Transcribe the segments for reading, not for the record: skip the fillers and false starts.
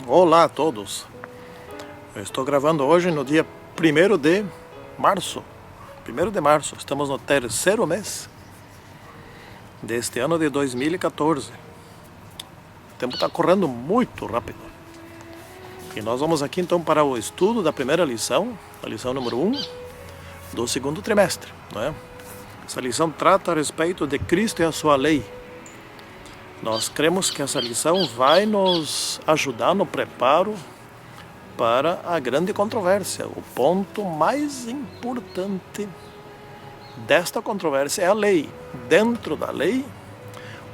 Olá a todos. Eu estou gravando hoje no dia 1º de março. 1º de março, estamos no terceiro mês deste ano de 2014. O tempo está correndo muito rápido. E nós vamos aqui então para o estudo da primeira lição, a lição número 1 do segundo trimestre, não é? Essa lição trata a respeito de Cristo e a sua lei. Nós cremos que essa lição vai nos ajudar no preparo para a grande controvérsia. O ponto mais importante desta controvérsia é a lei. Dentro da lei,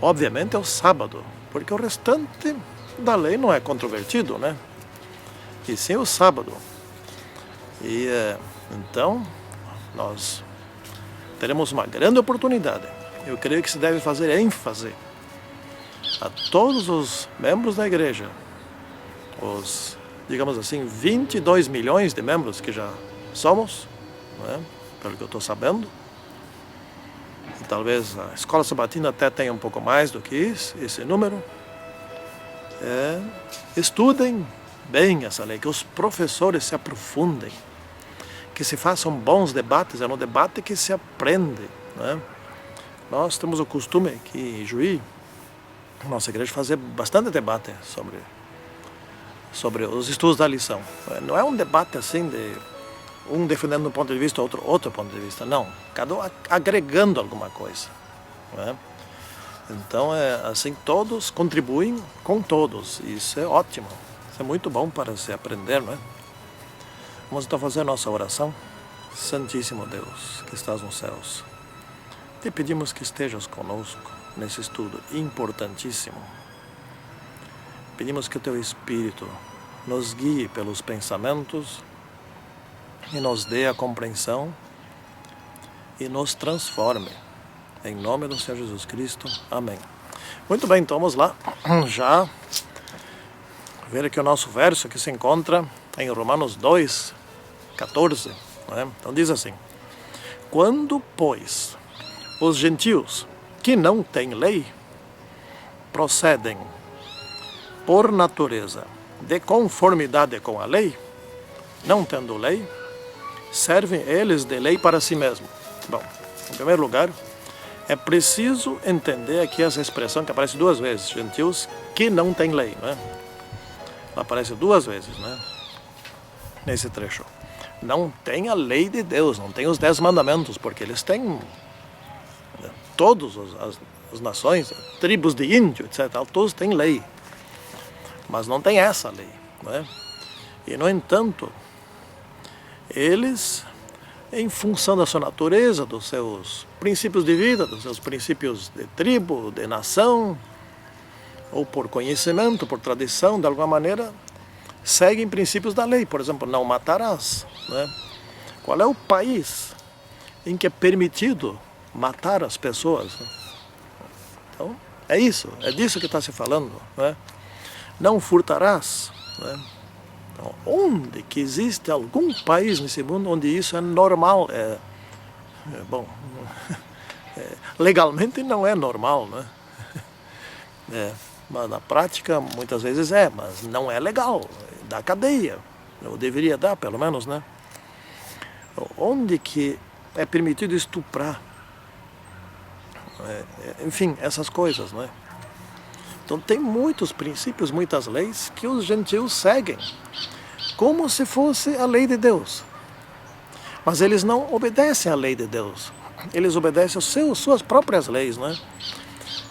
obviamente, é o sábado, porque o restante da lei não é controvertido, né? E sim o sábado. E então, nós teremos uma grande oportunidade. Eu creio que se deve fazer ênfase a todos os membros da igreja, os, digamos assim, 22 milhões de membros que já somos, não é? Pelo que eu estou sabendo. E talvez a escola sabatina até tenha um pouco mais do que isso, esse número. Estudem bem essa lei, que os professores se aprofundem, que se façam bons debates. É no debate que se aprende, né? Nós temos o costume aqui em Juí, nossa igreja, fazer bastante debate sobre os estudos da lição. Não é um debate assim de um defendendo um ponto de vista, outro ponto de vista, não. Cada um agregando alguma coisa, né? Então, assim, todos contribuem com todos. Isso é ótimo. Isso é muito bom para se aprender, não é? Vamos então fazer a nossa oração. Santíssimo Deus, que estás nos céus, te pedimos que estejas conosco nesse estudo importantíssimo. Pedimos que o teu Espírito nos guie pelos pensamentos e nos dê a compreensão e nos transforme. Em nome do Senhor Jesus Cristo. Amém. Muito bem, então vamos lá. Já ver aqui o nosso verso que se encontra em Romanos 2, 14. Né? Então diz assim: quando, pois, os gentios que não têm lei procedem por natureza de conformidade com a lei, não tendo lei, servem eles de lei para si mesmos. Bom, em primeiro lugar, é preciso entender aqui essa expressão que aparece duas vezes, gentios que não têm lei, né? Ela aparece duas vezes, né? Nesse trecho. Não tem a lei de Deus, não tem os 10 mandamentos, porque eles têm todas as nações, tribos de índio, etc., todos têm lei, mas não tem essa lei, né? E, no entanto, eles, em função da sua natureza, dos seus princípios de vida, dos seus princípios de tribo, de nação, ou por conhecimento, por tradição, de alguma maneira, seguem princípios da lei. Por exemplo, não matarás, né? Qual é o país em que é permitido matar as pessoas? Então, é isso, é disso que está se falando, né? Não furtarás, né? Então, onde que existe algum país nesse mundo onde isso é normal? Bom, legalmente não é normal, né? Mas na prática muitas vezes mas não é legal, dá cadeia, ou deveria dar pelo menos, né? Onde que é permitido estuprar? Enfim, essas coisas, né? Então tem muitos princípios, muitas leis que os gentios seguem como se fosse a lei de Deus. Mas eles não obedecem à lei de Deus, eles obedecem às suas próprias leis, né?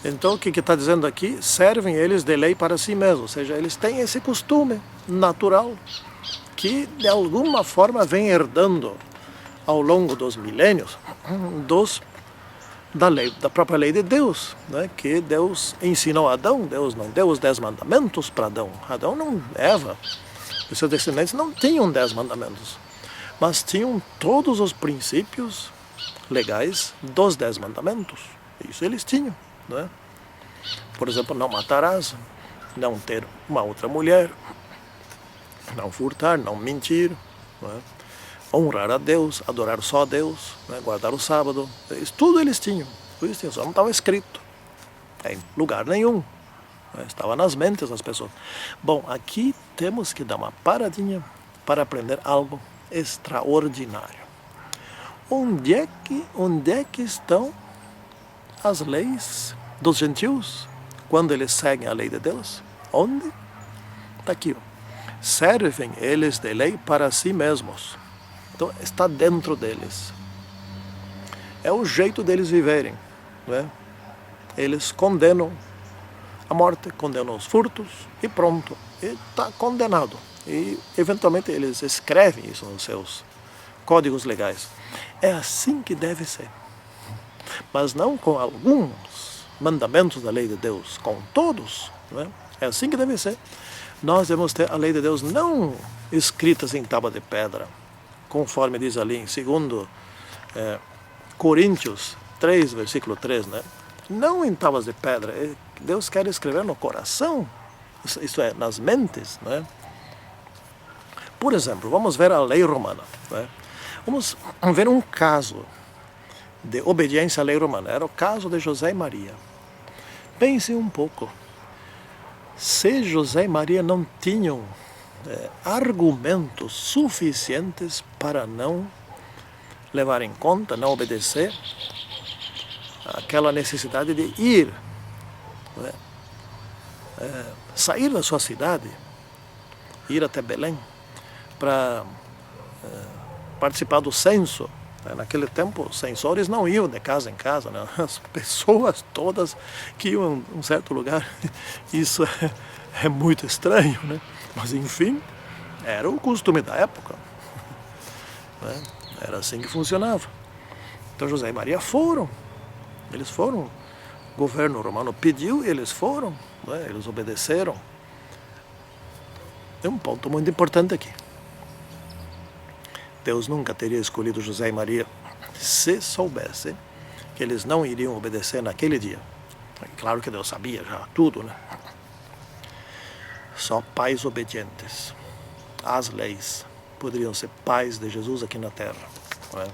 Então o que está dizendo aqui? Servem eles de lei para si mesmos, ou seja, eles têm esse costume natural que de alguma forma vem herdando ao longo dos milênios da própria lei de Deus, né? Que Deus ensinou a Adão. Deus não deu os 10 mandamentos para Adão. Adão não, Eva e seus descendentes não tinham 10 mandamentos, mas tinham todos os princípios legais dos 10 mandamentos. Isso eles tinham, né? Por exemplo, não matarás, não ter uma outra mulher, não furtar, não mentir, né? Honrar a Deus, adorar só a Deus, né? Guardar o sábado. Isso tudo eles tinham. Isso só não estava escrito em lugar nenhum, Estava nas mentes das pessoas. Bom, aqui temos que dar uma paradinha para aprender algo extraordinário. Onde é que estão as leis dos gentios quando eles seguem a lei de Deus? Onde? Está aqui. Servem eles de lei para si mesmos. Então está dentro deles. É o jeito deles viverem, não é? Eles condenam a morte, condenam os furtos e pronto. E está condenado. E eventualmente eles escrevem isso nos seus códigos legais. É assim que deve ser. Mas não com alguns mandamentos da lei de Deus, com todos. Não é? É assim que deve ser. Nós devemos ter a lei de Deus não escritas em tábua de pedra, conforme diz ali em 2 Coríntios 3, versículo 3, né? Não em tábuas de pedra. Deus quer escrever no coração, isto é, nas mentes, né? Por exemplo, vamos ver a lei romana, né? Vamos ver um caso de obediência à lei romana. Era o caso de José e Maria. Pense um pouco. Se José e Maria não tinham argumentos suficientes para não levar em conta, não obedecer aquela necessidade de ir, sair da sua cidade, ir até Belém para participar do censo. Naquele tempo, os censores não iam de casa em casa, né? As pessoas todas que iam a um certo lugar. Isso é muito estranho, né? Mas enfim, era o costume da época, né? Era assim que funcionava. Então José e Maria foram. Eles foram. O governo romano pediu e eles foram, né? Eles obedeceram. Tem um ponto muito importante aqui. Deus nunca teria escolhido José e Maria se soubesse que eles não iriam obedecer naquele dia. Claro que Deus sabia já tudo, né? Só pais obedientes às leis poderiam ser pais de Jesus aqui na terra, não é?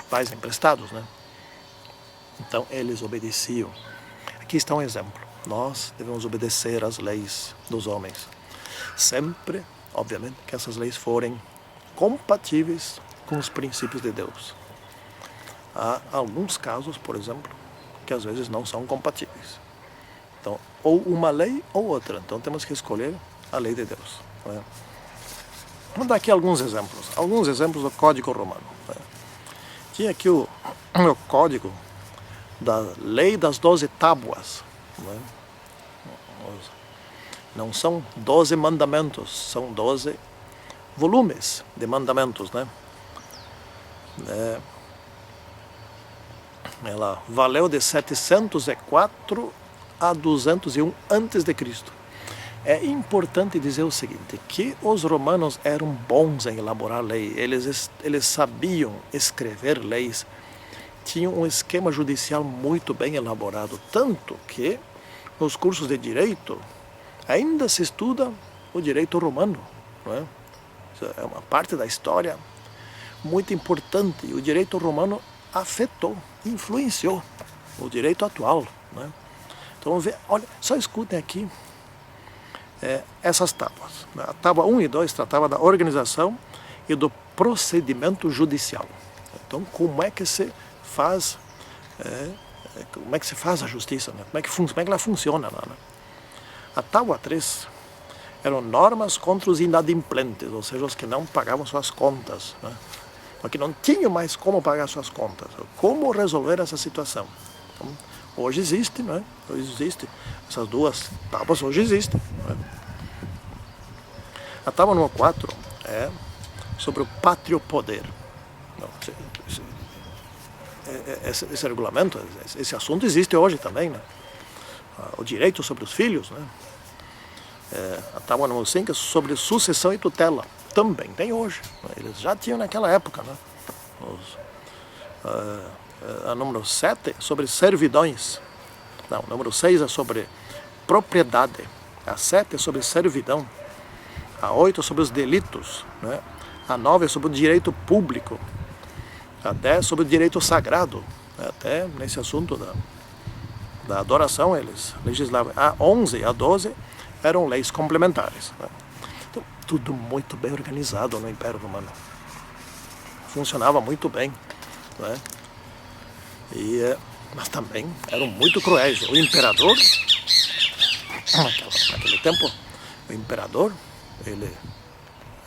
Pais emprestados, né? Então eles obedeciam. Aqui está um exemplo. Nós devemos obedecer às leis dos homens. Sempre, obviamente, que essas leis forem compatíveis com os princípios de Deus. Há alguns casos, por exemplo, que às vezes não são compatíveis. Então, ou uma lei ou outra. Então temos que escolher a lei de Deus, não é? Vamos dar aqui alguns exemplos do Código Romano, não é? Tinha aqui o Código da Lei das 12 Tábuas, não é? Não são 12 mandamentos, são 12 volumes de mandamentos, né? Ela valeu de 704 a 201 antes de Cristo. É importante dizer o seguinte, que os romanos eram bons em elaborar lei, eles sabiam escrever leis, tinham um esquema judicial muito bem elaborado, tanto que nos cursos de direito ainda se estuda o direito romano, não é? É uma parte da história muito importante. E o direito romano afetou, influenciou o direito atual, né? Então vamos ver, olha, só escutem aqui essas tábuas. A tábua 1 e 2 tratava da organização e do procedimento judicial. Então como é que se faz, a justiça, né? Como é que ela funciona lá, né? A tábua 3 eram normas contra os inadimplentes, ou seja, os que não pagavam suas contas, né? Porque não tinham mais como pagar suas contas. Como resolver essa situação? Então, hoje existe, né? Hoje existe. Essas duas tábuas hoje existem, né? A tábua número 4 é sobre o pátrio poder. Esse regulamento, esse assunto existe hoje também, né? O direito sobre os filhos, né? A tábua número 5 é sobre sucessão e tutela. Também tem hoje. Eles já tinham naquela época, né? A número 7 é sobre servidões. Não, o número 6 é sobre propriedade. A 7 é sobre servidão. A 8 é sobre os delitos, né? A 9 é sobre o direito público. A 10 é sobre o direito sagrado. Até nesse assunto da adoração, eles legislavam. A 11 e a 12 eram leis complementares, né? Então, tudo muito bem organizado no Império Romano. Funcionava muito bem, né? Mas também eram muito cruéis. O imperador, naquele tempo, o imperador, ele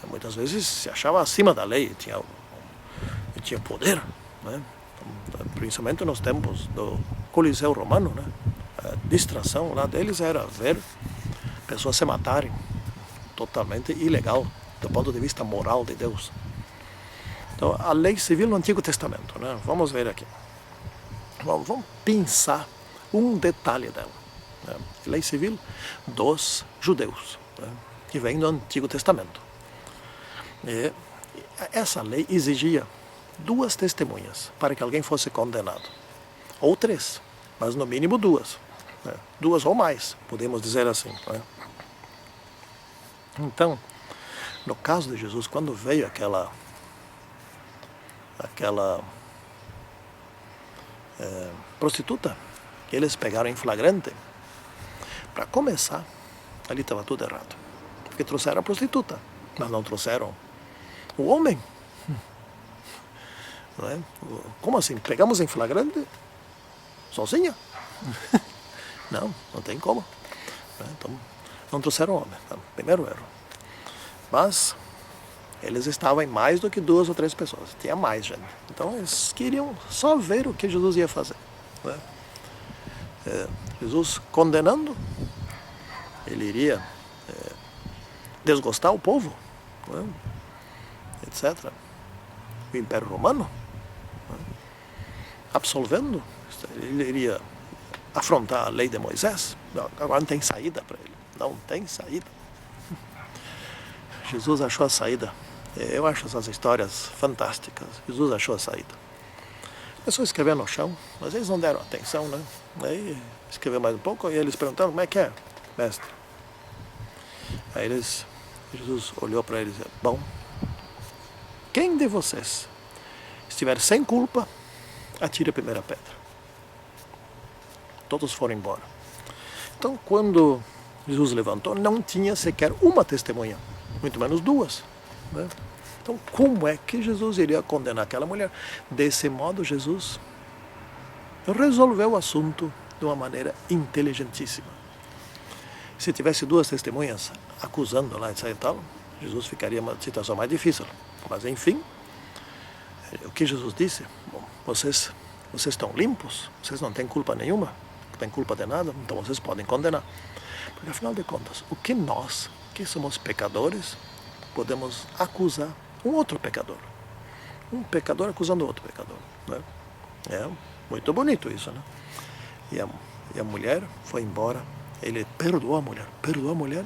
muitas vezes se achava acima da lei, tinha poder, né? Principalmente nos tempos do Coliseu Romano, né? A distração lá deles era ver pessoas se matarem, totalmente ilegal do ponto de vista moral de Deus. Então, a lei civil no Antigo Testamento, né? Vamos ver aqui. Vamos pensar um detalhe dela, né? Lei civil dos judeus, né? Que vem do Antigo Testamento. E essa lei exigia 2 testemunhas para que alguém fosse condenado, ou 3, mas no mínimo 2, né? 2 ou mais, podemos dizer assim, né? Então, no caso de Jesus, quando veio aquela prostituta que eles pegaram em flagrante, para começar, ali estava tudo errado, porque trouxeram a prostituta, mas não trouxeram o homem. Não é? Como assim? Pegamos em flagrante sozinha? Não tem como. Então, não trouxeram o homem. Primeiro erro. Mas eles estavam em mais do que 2 ou 3 pessoas. Tinha mais gente. Então eles queriam só ver o que Jesus ia fazer, né? Jesus condenando, ele iria desgostar o povo, né? Etc. O Império Romano, né? Absolvendo, ele iria afrontar a lei de Moisés. Agora não tem saída para ele. Não tem saída. Jesus achou a saída. Eu acho essas histórias fantásticas. Jesus achou a saída. A pessoa escreveu no chão, mas eles não deram atenção, né? Aí escreveu mais um pouco e eles perguntaram: como é que é, mestre? Aí Jesus olhou para eles e disse: bom, quem de vocês estiver sem culpa, atire a primeira pedra. Todos foram embora. Então, quando Jesus levantou, não tinha sequer uma testemunha, muito menos 2, né? Então, como é que Jesus iria condenar aquela mulher? Desse modo, Jesus resolveu o assunto de uma maneira inteligentíssima. Se tivesse 2 testemunhas acusando lá e tal, Jesus ficaria uma situação mais difícil. Mas, enfim, o que Jesus disse? Bom, vocês estão limpos, vocês não têm culpa nenhuma, não têm culpa de nada, então vocês podem condenar. Porque, afinal de contas, o que nós, que somos pecadores, podemos acusar um outro pecador? Um pecador acusando outro pecador, né? É muito bonito isso, né? E a mulher foi embora, ele perdoou a mulher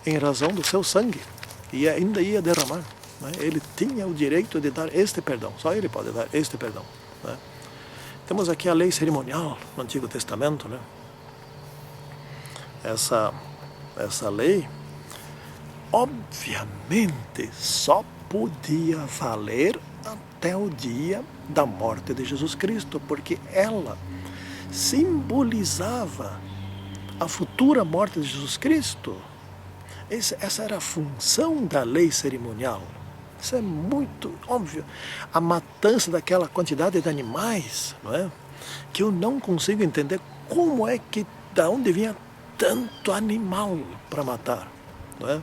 em razão do seu sangue, e ainda ia derramar, né? Ele tinha o direito de dar este perdão, só ele pode dar este perdão, né? Temos aqui a lei cerimonial no Antigo Testamento, né? Essa lei, obviamente, só podia valer até o dia da morte de Jesus Cristo, porque ela simbolizava a futura morte de Jesus Cristo. Essa era a função da lei cerimonial. Isso é muito óbvio. A matança daquela quantidade de animais, não é? Que eu não consigo entender como é que, da onde vinha tanto animal para matar, não é?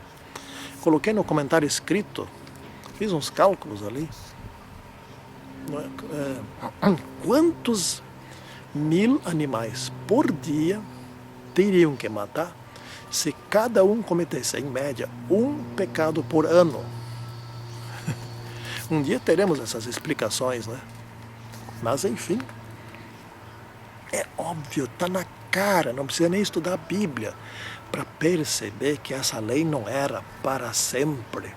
Coloquei no comentário escrito, fiz uns cálculos ali, não é? Quantos 1000 animais por dia teriam que matar se cada um cometesse, em média, um pecado por ano? Um dia teremos essas explicações, né? Mas, enfim, é óbvio, está na cara, não precisa nem estudar a Bíblia para perceber que essa lei não era para sempre.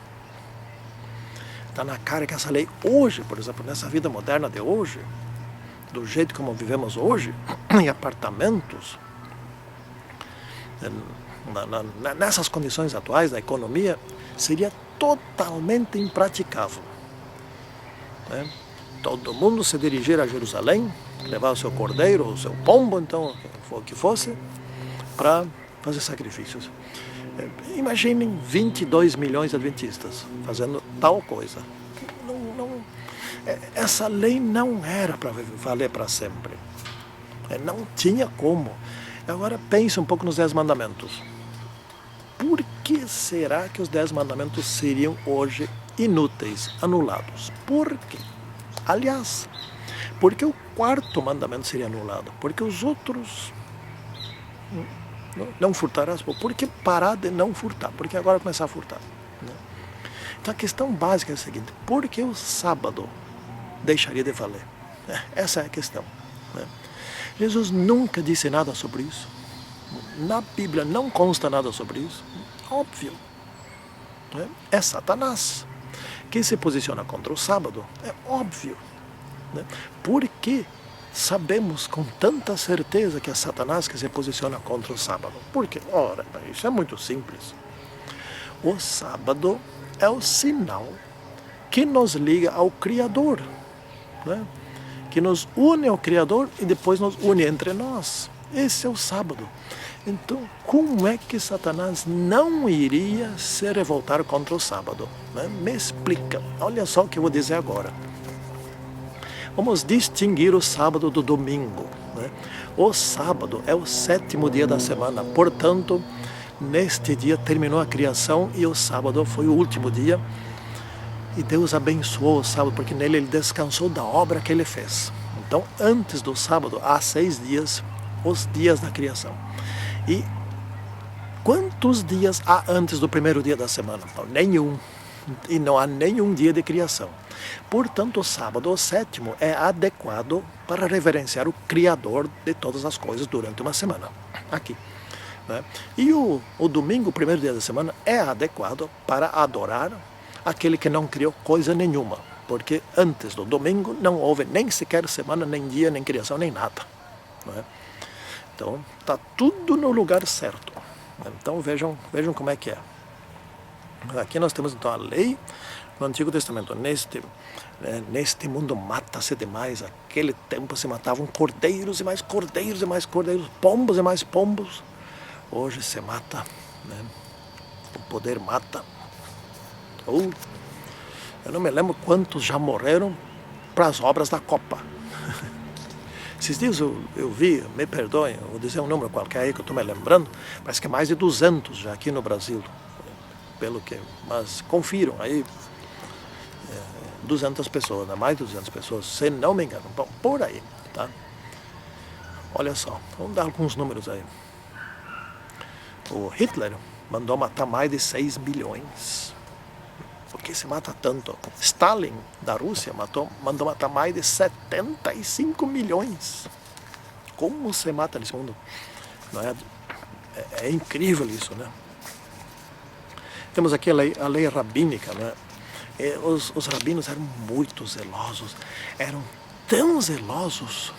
Está na cara que essa lei hoje, por exemplo, nessa vida moderna de hoje, do jeito como vivemos hoje, em apartamentos, nessas condições atuais da economia, seria totalmente impraticável, né? todo mundo se dirigir a Jerusalém, levar o seu cordeiro, o seu pombo, então, o que fosse, para fazer sacrifícios. Imaginem 22 milhões de adventistas fazendo tal coisa. Essa lei não era para valer para sempre. Não tinha como. Agora pense um pouco nos 10 mandamentos. Por que será que os 10 mandamentos seriam hoje inúteis, anulados? Por quê? Aliás, por que o 4º mandamento seria anulado? Porque os outros... Não furtarás. Por que parar de não furtar? Por que agora começar a furtar? Então a questão básica é a seguinte: por que o sábado deixaria de valer? Essa é a questão. Jesus nunca disse nada sobre isso. Na Bíblia não consta nada sobre isso. Óbvio. É Satanás que se posiciona contra o sábado. É óbvio. Por que sabemos com tanta certeza que é Satanás que se posiciona contra o sábado? Por quê? Ora, isso é muito simples. O sábado é o sinal que nos liga ao Criador, que nos une ao Criador e depois nos une entre nós. Esse é o sábado. Então, como é que Satanás não iria se revoltar contra o sábado? Me explica. Olha só o que eu vou dizer agora. Vamos distinguir o sábado do domingo. O sábado é o 7º dia da semana, portanto, neste dia terminou a criação e o sábado foi o último dia. E Deus abençoou o sábado porque nele ele descansou da obra que ele fez. Então, antes do sábado, há 6 dias, os dias da criação. E quantos dias há antes do primeiro dia da semana? Nenhum. E não há nenhum dia de criação. Portanto, o sábado, o 7º, é adequado para reverenciar o Criador de todas as coisas durante uma semana. Aqui. E o domingo, o primeiro dia da semana, é adequado para adorar aquele que não criou coisa nenhuma. Porque antes do domingo não houve nem sequer semana, nem dia, nem criação, nem nada. Então, está tudo no lugar certo. Então, vejam como é que é. Aqui nós temos então a lei no Antigo Testamento. Neste mundo mata-se demais. Naquele tempo se matavam cordeiros e mais cordeiros e mais cordeiros, pombos e mais pombos. Hoje se mata, o poder mata. Eu não me lembro quantos já morreram para as obras da Copa. Esses dias eu vi, me perdoem, eu vou dizer um número qualquer aí que eu estou me lembrando, parece que é mais de 200 já aqui no Brasil, mas confiram aí, 200 pessoas, mais de 200 pessoas, se não me engano, bom, por aí, tá? Olha só, vamos dar alguns números aí. O Hitler mandou matar mais de 6 milhões. Por que se mata tanto? Stalin, da Rússia, mandou matar mais de 75 milhões. Como se mata nesse mundo? Não é? É incrível isso, né? Temos aqui a lei rabínica, né? Os rabinos eram muito zelosos, eram tão zelosos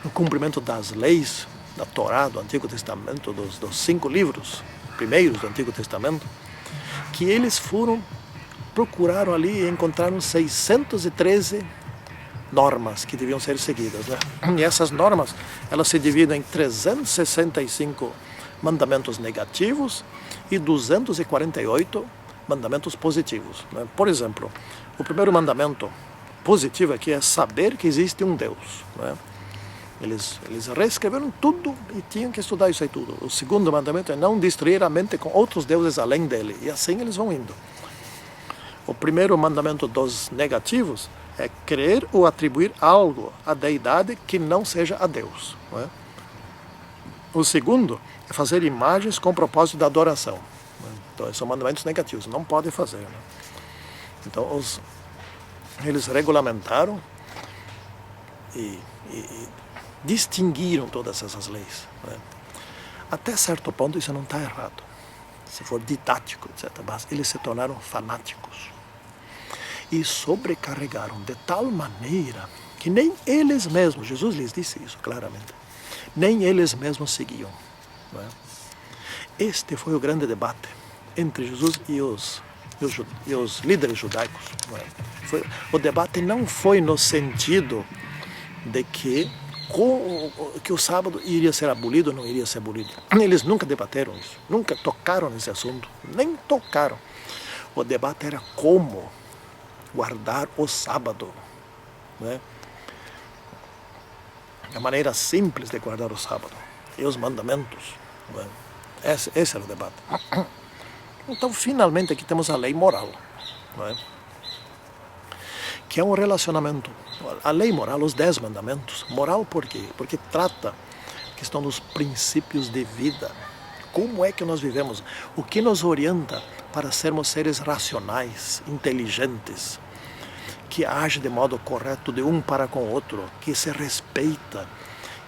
no cumprimento das leis da Torá, do Antigo Testamento, dos 5 livros primeiros do Antigo Testamento, que eles procuraram ali e encontraram 613 normas que deviam ser seguidas, né? E essas normas, elas se dividem em 365 mandamentos negativos e 248 mandamentos positivos, né? Por exemplo, o primeiro mandamento positivo aqui é saber que existe um Deus, né? Eles reescreveram tudo e tinham que estudar isso aí tudo. O segundo mandamento é não destruir a mente com outros deuses além dele. E assim eles vão indo. O primeiro mandamento dos negativos é crer ou atribuir algo à deidade que não seja a Deus, não é? O segundo é fazer imagens com propósito de adoração. Então, são mandamentos negativos, não pode fazer, né? Então, eles regulamentaram e distinguiram todas essas leis, né? Até certo ponto isso não está errado, se for didático, etc. Mas eles se tornaram fanáticos e sobrecarregaram de tal maneira que nem eles mesmos, Jesus lhes disse isso claramente, nem eles mesmos seguiam, né? Este foi o grande debate entre Jesus e os e os líderes judaicos. Não é? O debate não foi no sentido de que o sábado iria ser abolido ou não iria ser abolido. Eles nunca debateram isso, nunca tocaram nesse assunto, nem tocaram. O debate era como guardar o sábado. Né? A maneira simples de guardar o sábado e os mandamentos. Né? Esse era o debate. Então, finalmente, aqui temos a lei moral. Né? Que é um relacionamento. A lei moral, os 10 mandamentos. Moral por quê? Porque trata a questão dos princípios de vida. Como é que nós vivemos? O que nos orienta para sermos seres racionais, inteligentes, que agem de modo correto de um para com o outro, que se respeita,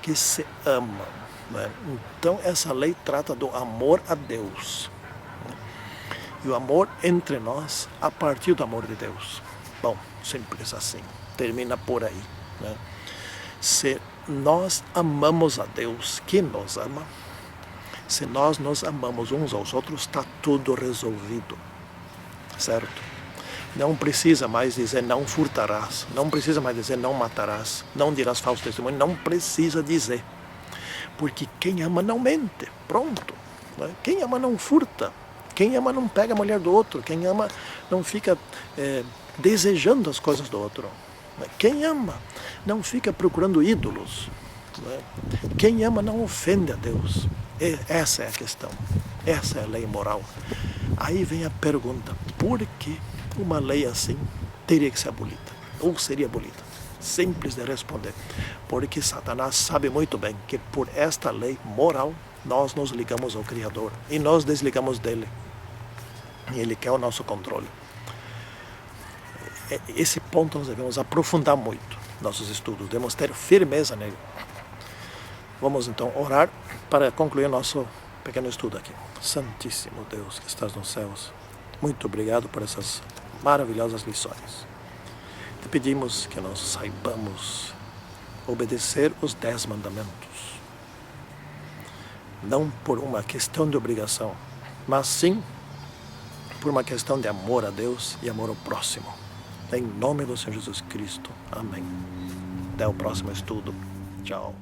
que se ama. Né? Então, essa lei trata do amor a Deus. E o amor entre nós a partir do amor de Deus. Bom, simples assim. Termina por aí. Né? Se nós amamos a Deus, que nos ama, se nós nos amamos uns aos outros, está tudo resolvido. Certo? Não precisa mais dizer não furtarás, não precisa mais dizer não matarás, não dirás falso testemunho, não precisa dizer. Porque quem ama não mente, pronto. Né? Quem ama não furta, quem ama não pega a mulher do outro, quem ama não fica desejando as coisas do outro. Né? Quem ama não fica procurando ídolos. Né? Quem ama não ofende a Deus. Essa é a questão, essa é a lei moral. Aí vem a pergunta, por que uma lei assim teria que ser abolida? Ou seria abolida? Simples de responder. Porque Satanás sabe muito bem que por esta lei moral nós nos ligamos ao Criador e nós desligamos dele. E ele quer o nosso controle. Esse ponto nós devemos aprofundar muito nossos estudos, devemos ter firmeza nele. Vamos então orar para concluir nosso pequeno estudo aqui. Santíssimo Deus que estás nos céus, muito obrigado por essas maravilhosas lições. Te pedimos que nós saibamos obedecer os 10 mandamentos. Não por uma questão de obrigação, mas sim por uma questão de amor a Deus e amor ao próximo. Em nome do Senhor Jesus Cristo. Amém. Até o próximo estudo. Tchau.